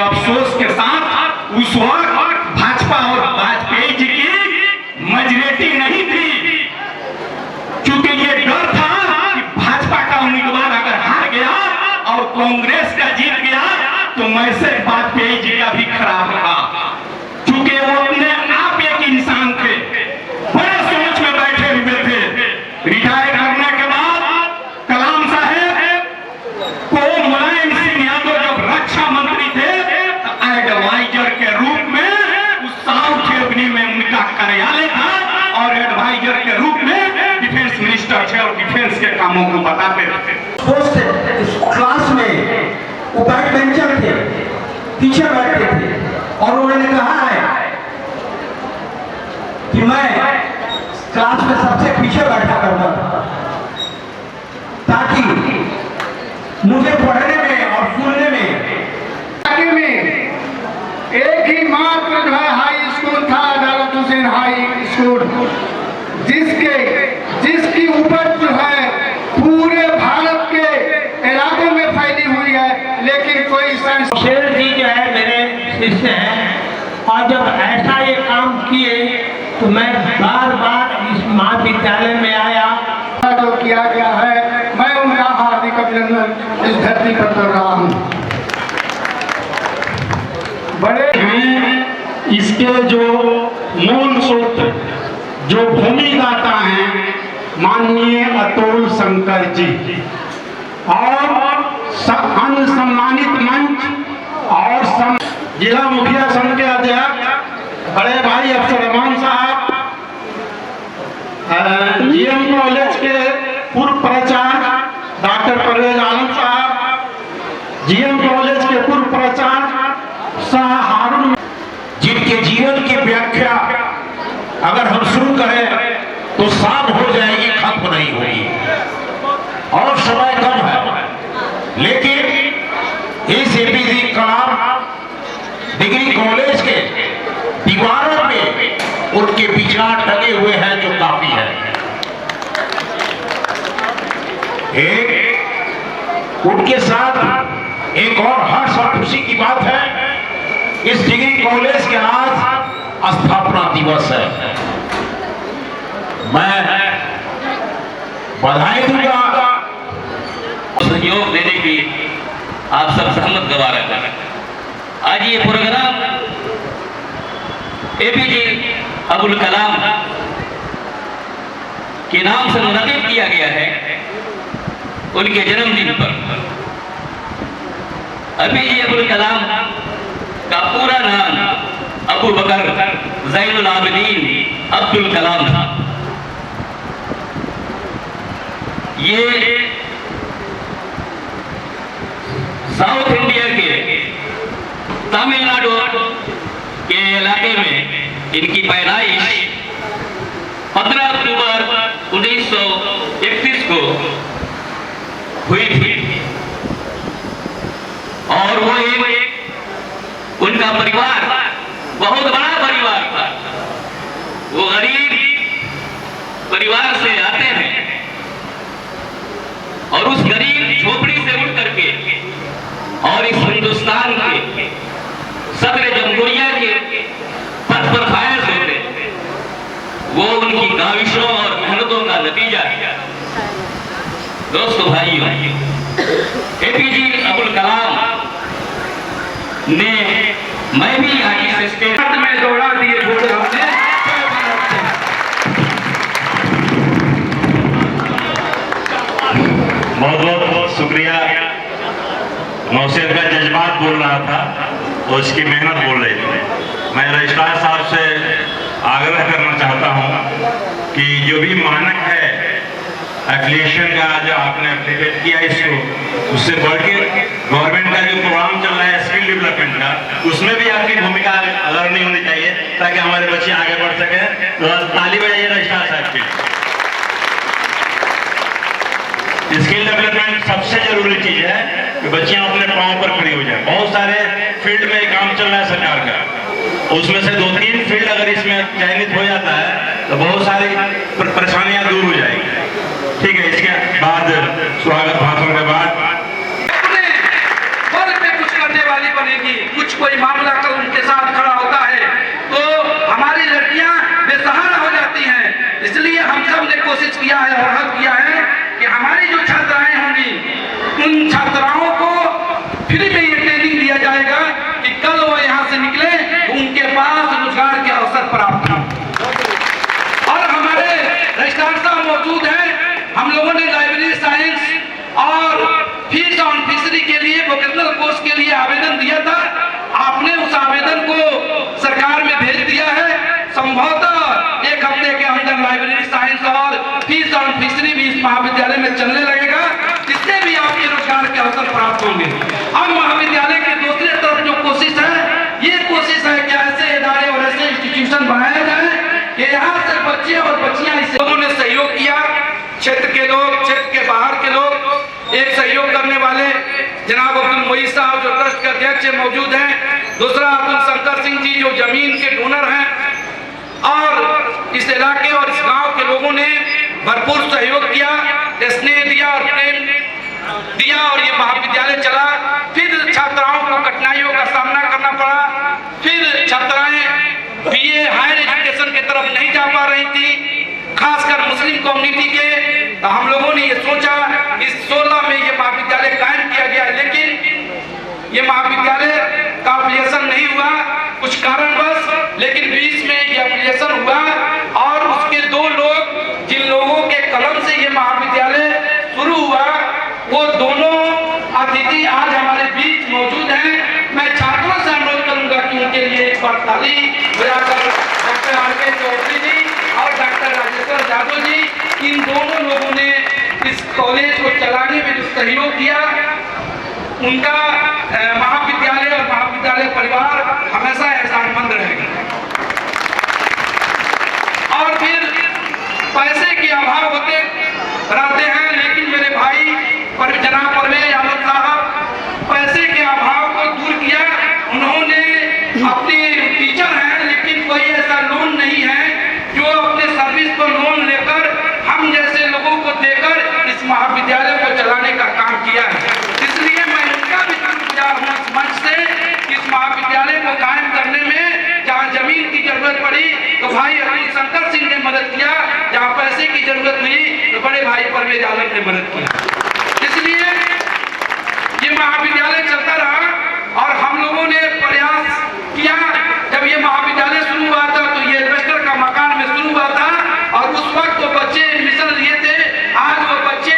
अफसोस के साथ उस वक्त भाजपा और वाजपेयी जी की मेजॉरिटी नहीं थी, क्योंकि ये डर था कि भाजपा का उम्मीदवार अगर हार गया और कांग्रेस का जीत गया तो मैसेज वाजपेयी जी का भी खराब होगा, क्योंकि वो अपने आप एक इंसान थे, बड़े सोच में बैठे हुए थे। रिटायर करने के बाद कलाम साहब को मुलायम सिंह यादव जब रक्षा मंत्री थे तो एडवाइजर के रूप में उस साउथ एवेन्यू में उनका कार्यालय था और एडवाइजर के रूप में डिफेंस मिनिस्टर थे और डिफेंस के कामों को बताते थे। क्लास में वो बैक बेंचर थे, पीछे बैठते थे और उन्होंने कहा है कि मैं क्लास में सबसे पीछे बैठा करता था ताकि मुझे पढ़ने में और सुनने में एक ही मात्र जो है हाई स्कूल था, अदालत हुसैन हाई स्कूल, जिसकी उपज जो है पूरे भारत के इलाकों में फैली हुई है, लेकिन कोई शेर जी जो है मेरे शिष्य हैं और जब ऐसा ये काम किए तो मैं बार बार इस महाविद्यालय में आया। जो किया गया है मैं उनका हार्दिक अभिनंदन इस धरती पर कर रहा हूँ। बड़े हैं इसके जो मूल सूत्र जो भूमिदाता हैं माननीय अतुल शंकर जी और अन्य सम्मानित मंच और जिला मुखिया संघ के अध्यक्ष बड़े भाई अफसर रहमान साहब, जीएम कॉलेज के पूर्व प्राचार्य डॉक्टर परवेज आलम साहब, जीएम कॉलेज के पूर्व प्राचार्य शाह हारून, जिनके जीवन की व्याख्या अगर हम शुरू करें तो शाम हो जाएगी, खत्म नहीं होगी और समय कम है, लेकिन इस एपीजे कलाम डिग्री कॉलेज के दीवारों में उनके विचार टंगे हुए हैं जो काफी है। उनके साथ एक और हर्ष और खुशी की बात है, इस डिग्री कॉलेज के आज स्थापना दिवस है। मैं बधाई दूंगा, सहयोग देने की आप सब सहमत गवा रहे हैं। आज ये प्रोग्राम एपीजे अब्दुल कलाम के नाम से मुनक़िद किया गया है, उनके जन्मदिन पर। एपीजे अब्दुल कलाम का पूरा नाम अबू बकर ज़ैनुल आबिदीन अब्दुल कलाम था। ये साउथ इंडिया के तमिलनाडु के इलाके में इनकी पैदाइश 15 अक्टूबर 1931 को हुई थी और वो एक उनका परिवार बहुत बड़ा परिवार था। वो गरीब परिवार से आते हैं और उस गरीब झोपड़ी से उठ करके और इस हिंदुस्तान के सदर जमहूरिया के पद पर फायज होते, वो उनकी काविशों और मेहनतों का नतीजा है। दोस्तों भाइयों, एपीजे अब्दुल कलाम ने मैं भी आगे से स्टेज में दौड़ा दिए घोड़े हमने। बहुत बहुत शुक्रिया। नौसेर का जज्बात बोल रहा था और उसकी मेहनत बोल रही थी। मैं रजिस्ट्रार साहब से आग्रह करना चाहता हूं कि जो भी मानक है एफिलिएशन का जो आपने एप्लीकेट किया इसको, उससे बढ़ के गवर्नमेंट का जो प्रोग्राम चल रहा है स्किल डेवलपमेंट का, उसमें भी आपकी भूमिका अगर नहीं होनी चाहिए ताकि हमारे बच्चे आगे बढ़ सके। तो ताली बजाइए रजिस्ट्रार साहब के। स्किल डेवलपमेंट सबसे जरूरी चीज है कि बच्चियां अपने पांव पर खड़ी हो जाए। बहुत सारे फील्ड में काम चल रहा है सरकार का, उसमें से 2-3 फील्ड अगर इसमें चयनित हो जाता है तो बहुत सारी परेशानियां दूर हो जाएगी। ठीक है, इसके बाद स्वागत भाषण के बाद बल पे कुछ करने वाली बनेगी। कुछ कोई मामला कल उनके साथ खड़ा होता है तो हमारी लड़कियां बेसहारा हो जाती हैं। इसलिए हम सब ने कोशिश किया है और हल किया है कि हमारी जो छात्राएं होंगी उन छात्राओं को फ्री में ये ट्रेनिंग दिया जाएगा कि कल वो यहाँ से निकले तो उनके पास रोजगार के अवसर प्राप्त हों। और हमारे रजिस्ट्रार साहब मौजूद हैं। हम लोगों ने लाइब्रेरी साइंस और फीस ऑन फिशरी के लिए वोकेशनल कोर्स के लिए आवेदन दिया था। आपने उस आवेदन को सरकार में भेज दिया है। संभवतः एक हफ्ते के अंदर लाइब्रेरी साइंस और फीस ऑन फिशरी भी इस महाविद्यालय में चलने लगेगा, जिससे भी आपके रोजगार के अवसर प्राप्त होंगे। अब महाविद्यालय के दूसरे तरफ जो कोशिश है, ये कोशिश है कि ऐसे इदारे और ऐसे इंस्टीट्यूशन बनाए जाए कि यहाँ से बच्चे और बच्चियां इस लोगों ने सहयोग किया। क्षेत्र के लोग, क्षेत्र के बाहर के लोग, एक सहयोग करने वाले जनाब अब्दुल मोईज साहब जो ट्रस्ट के अध्यक्ष मौजूद हैं, दूसरा अब्दुल शंकर सिंह जी जो जमीन के डोनर हैं, और इस इलाके और इस गांव के लोगों ने भरपूर सहयोग किया, स्नेह दिया और प्रेम दिया और ये महाविद्यालय चला। फिर छात्राओं को कठिनाइयों का सामना करना पड़ा। फिर छात्राएं बीए हायर एजुकेशन की तरफ नहीं जा पा रही थी, खासकर मुस्लिम कम्युनिटी के। तो हम लोगों ने ये सोचा इस 16 में ये महाविद्यालय कायम किया गया, लेकिन ये महाविद्यालय का एफिलिएशन नहीं हुआ कुछ कारणवश, लेकिन बीच में ये एफिलिएशन हुआ और उसके 2 लोग जिन लोगों के कलम से ये महाविद्यालय शुरू हुआ, वो दोनों अतिथि आज हमारे बीच मौजूद हैं। मैं छात्रों से अनुरोध करूंगा कि उनके लिए एक बार ताली बजाकर डॉक्टर आर.के. चौधरी जी और डॉक्टर राजेश्वर यादव जी, इन दोनों लोगों ने इस कॉलेज को चलाने में जो सहयोग किया, उनका महाविद्यालय और महाविद्यालय परिवार हमेशा एहसानमंद रहेगा। और फिर पैसे के अभाव होते रहते हैं, लेकिन मेरे भाई जनाब परवेज आलम साहब पैसे के अभाव को दूर किया। उन्होंने अपने टीचर हैं, लेकिन कोई ऐसा लोन नहीं है जो अपने सर्विस पर लोन लेकर हम जैसे लोगों को देकर इस महाविद्यालय को चलाने का काम किया है। इसलिए मैं उनका भी शुक्रगुजार हूँ इस मंच से, इस महाविद्यालय को कायम करने में जहाँ जमीन की जरूरत पड़ी तो भाई अब्दुल शंकर सिंह ने मदद किया, जहाँ पैसे की जरूरत हुई तो बड़े भाई परवेज आलम ने मदद किया। इसलिए ये महाविद्यालय चलता रहा और हम लोगों ने प्रयास किया। जब ये महाविद्यालय शुरू हुआ था तो ये एल्वेस्टर का मकान में शुरू हुआ था और उस वक्त वो बच्चे एडमिशन लिए थे। आज वो बच्चे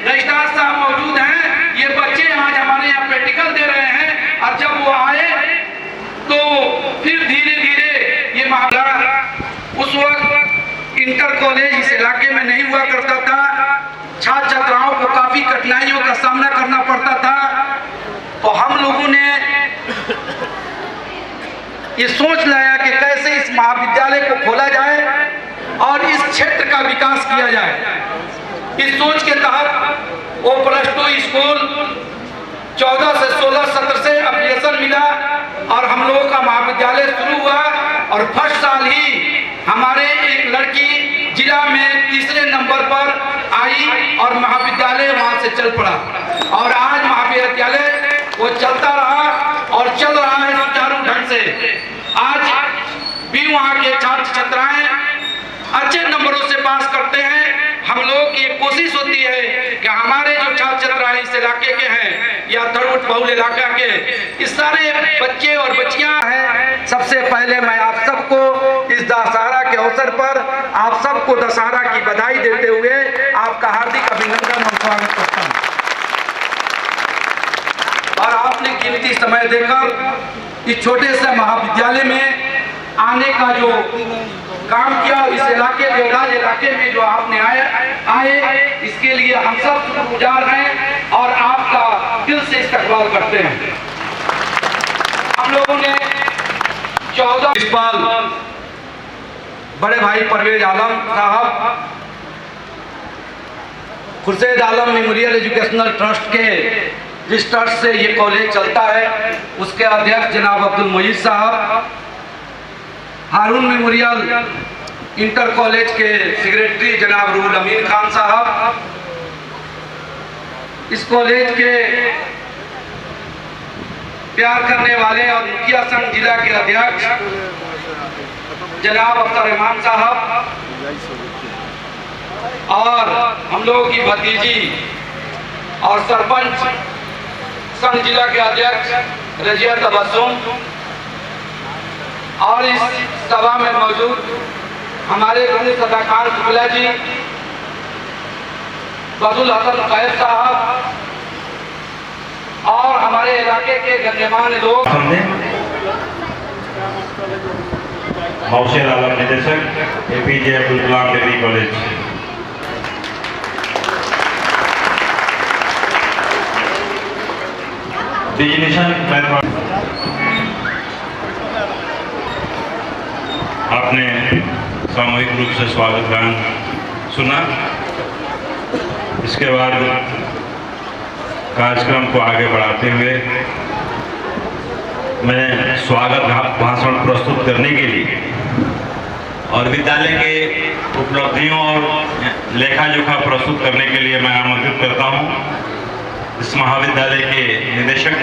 रजिस्ट्रार साहब मौजूद हैं, ये बच्चे आज हमारे यहाँ प्रैक्टिकल दे रहे हैं। और जब वो आए तो फिर धीरे धीरे ये महाविद्यालय, उस वक्त इंटर कॉलेज इस इलाके में नहीं हुआ करता था, छात्र छात्राओं को काफी कठिनाइयों का सामना करना पड़ता था। तो हम लोगों ने ये सोच लाया कि कैसे इस महाविद्यालय को खोला जाए और इस क्षेत्र का विकास किया जाए। इस सोच के तहत वो +2 स्कूल 14 से 16 सत्र से एफिलिएशन मिला और हम लोगों का महाविद्यालय शुरू हुआ। और फर्स्ट साल ही हमारे एक लड़की जिला में 3रे नंबर पर आई और महाविद्यालय वहां से चल पड़ा और आज महाविद्यालय वो चलता रहा और चल रहा है सुचारू ढंग से। आज भी वहां के छात्र छात्राएं अच्छे नंबरों से पास करते हैं। हम लोगों की एक कोशिश होती है कि हमारे जो छात्र छात्राएं इस इलाके के हैं या थर्ड बहुल इलाका के, इस सारे बच्चे और बच्चियां हैं। सबसे पहले मैं आप सबको इस दशहरा के अवसर पर आप सबको दशहरा की बधाई देते हुए आपका हार्दिक अभिनंदन और स्वागत करता हूं। और आपने कीमती समय देकर इस छोटे से महाविद्यालय में आने का जो काम किया, इस इलाके देवराज इलाके में जो आपने आए इसके लिए हम सब शुक्रगुजार हैं और आपका दिल से इस्तकबाल करते हैं। हम लोगों ने 14 प्रिंसिपल बड़े भाई परवेज आलम साहब, Khurshid Alam memorial educational trust के जिस ट्रस्ट से ये कॉलेज चलता है उसके अध्यक्ष जनाब अब्दुल मोईज साहब, हारून मेमोरियल इंटर कॉलेज के सेक्रेटरी जनाब रूहुल अमीन खान साहब, इस कॉलेज के प्यार करने वाले और मुखिया संघ जिला के अध्यक्ष जनाब अख्तर रहमान साहब और हम लोगों की भतीजी और सरपंच संघ जिला के अध्यक्ष रजिया तबस्सुम और इस सभा में मौजूद हमारे गुरु सदाकांत शुक्ला जी, बदुल हसन कैफ साहब और हमारे इलाके के गण्यमान्य लोग। मौसेर आलम निदेशक APJ Abdul Kalam degree college. डिजिनेशन आपने सामूहिक रूप से स्वागत गान सुना। इसके बाद कार्यक्रम को आगे बढ़ाते हुए मैं स्वागत भाषण प्रस्तुत करने के लिए और विद्यालय के उपलब्धियों और लेखा जोखा प्रस्तुत करने के लिए मैं आमंत्रित करता हूं इस महाविद्यालय के निदेशक